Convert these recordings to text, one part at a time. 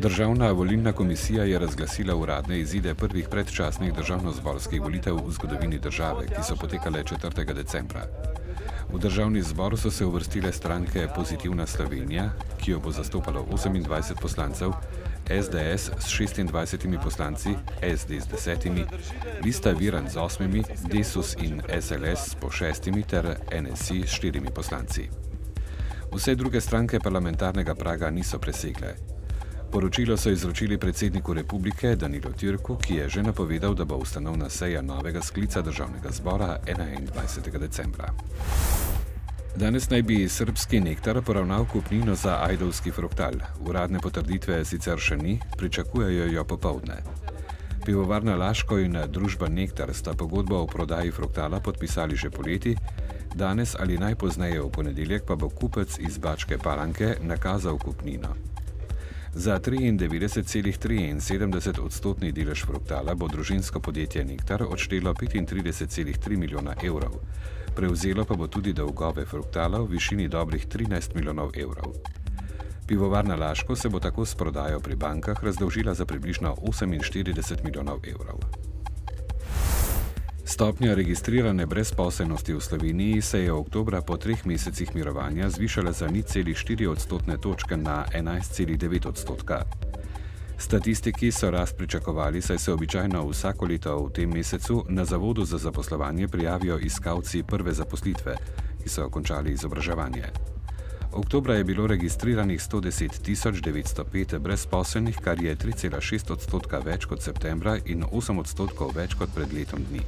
Državna volilna komisija je razglasila uradne izide prvih predčasnih državnozborskih volitev v zgodovini države, ki so potekale 4. decembra. V državni zbor so se uvrstile stranke Pozitivna Slovenija, ki jo bo zastopalo 28 poslancev, SDS s 26 poslanci, SD s 10, Lista Virant z 8, Desus in SLS po 6 ter NSI s 4 poslanci. Vse druge stranke parlamentarnega praga niso presegle. Poročilo so izročili predsedniku republike Danilu Türku, ki je že napovedal, da bo ustanovna seja novega sklica državnega zbora 21. decembra. Danes naj bi srbski Nektar poravnal kupnino za ajdovski fruktal. Uradne potrditve sicer še ni, pričakujejo jo popoldne. Pivovarna Laško in družba Nektar sta pogodbo o prodaji fruktala podpisali že poleti, danes ali najpozneje v ponedeljek pa bo kupec iz Bačke Palanke nakazal kupnino. Za 93,73 odstotni delež fruktala bo družinsko podjetje Nektar odštelo 35,3 milijona evrov. Prevzelo pa bo tudi dolgove fruktala v višini dobrih 13 milijonov evrov. Pivovarna Laško se bo tako s prodajo pri bankah razdolžila za približno 48 milijonov evrov. Stopnja registrirane brezposelnosti v Sloveniji se je oktobra po 3 mesecih mirovanja zvišala za 0,4 odstotne točke na 11,9 odstotka. Statistiki so rast pričakovali, saj se običajno vsako leto v tem mesecu na Zavodu za zaposlovanje prijavijo iskalci prve zaposlitve, ki so končali izobraževanje. Oktobra je bilo registriranih 110.905 brezposelnih, kar je 3,6 odstotka več kot septembra in 8 odstotkov več kot pred letom dni.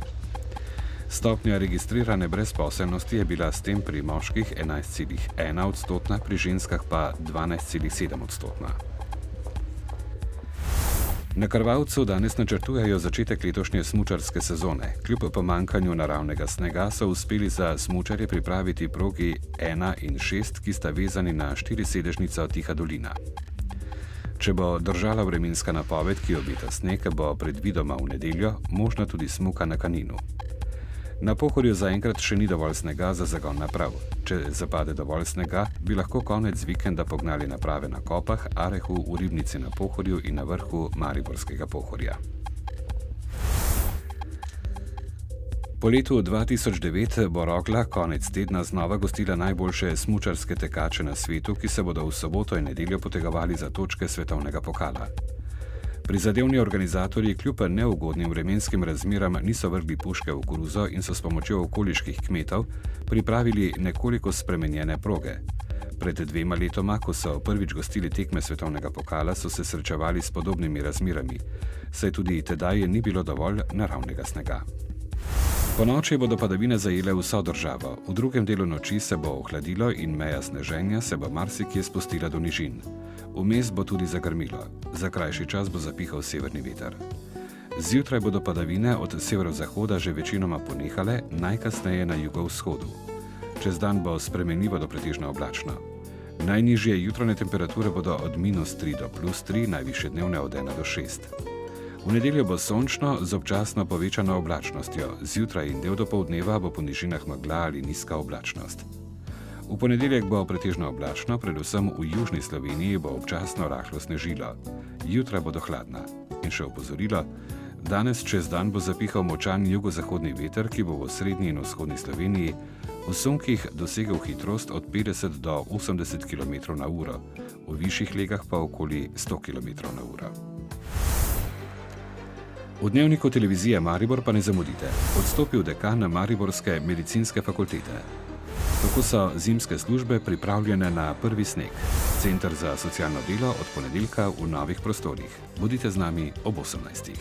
Stopnja registrirane brezposelnosti je bila s tem pri moških 11,1 odstotna, pri ženskah pa 12,7 odstotna. Na Krvavcu danes načrtujejo začetek letošnje smučarske sezone. Kljub pomanjkanju naravnega snega so uspeli za smučarje pripraviti progi 1 in 6, ki sta vezani na 4-sedežnico Tiha dolina. Če bo držala vremenska napoved, ki obeta sneg, bo predvidoma v nedeljo možna tudi smuka na Kaninu. Na Pohorju zaenkrat še ni dovolj snega za zagon naprav. Če zapade dovolj snega, bi lahko konec vikenda pognali naprave na Kopah, Arehu, v Ribnici na Pohorju in na vrhu Mariborskega Pohorja. Po letu 2009 bo Rogla konec tedna znova gostila najboljše smučarske tekače na svetu, ki se bodo v soboto in nedeljo potegovali za točke svetovnega pokala. Prizadevni organizatorji kljub neugodnim vremenskim razmeram niso vrgli puške v koruzo in so s pomočjo okoliških kmetov pripravili nekoliko spremenjene proge. Pred 2 letoma, ko so prvič gostili tekme svetovnega pokala, so se srečevali s podobnimi razmerami, saj tudi tedaj ni bilo dovolj naravnega snega. Ponoči bodo padavine zajele vso državo. V drugem delu noči se bo ohladilo in meja sneženja se bo marsikje spustila do nižin. Vmes bo tudi zagrmilo. Za krajši čas bo zapihal severni veter. Zjutraj bodo padavine od severozahoda že večinoma ponehale, najkasneje na jugovzhodu. Čez dan bo spremenljivo do pretežno oblačno. Najnižje jutranje temperature bodo od -3 do +3, najvišje dnevne od 1 do 6. V nedeljo bo sončno z občasno povečano oblačnostjo, zjutraj in del dopoldneva bo po nižinah megla ali nizka oblačnost. V ponedeljek bo pretežno oblačno, predvsem v južni Sloveniji bo občasno rahlo snežilo. Jutra bodo hladna. In še opozorilo, danes čez dan bo zapihal močan jugozahodni veter, ki bo v srednji in vzhodni Sloveniji v sunkih dosegel hitrost od 50 do 80 km/h, v višjih legah pa okoli 100 km/h. V dnevniku televizije Maribor pa ne zamudite. Odstopil dekan Mariborske medicinske fakultete. Tako so zimske službe pripravljene na prvi sneg. Center za socialno delo od ponedeljka v novih prostorih. Bodite z nami ob 18.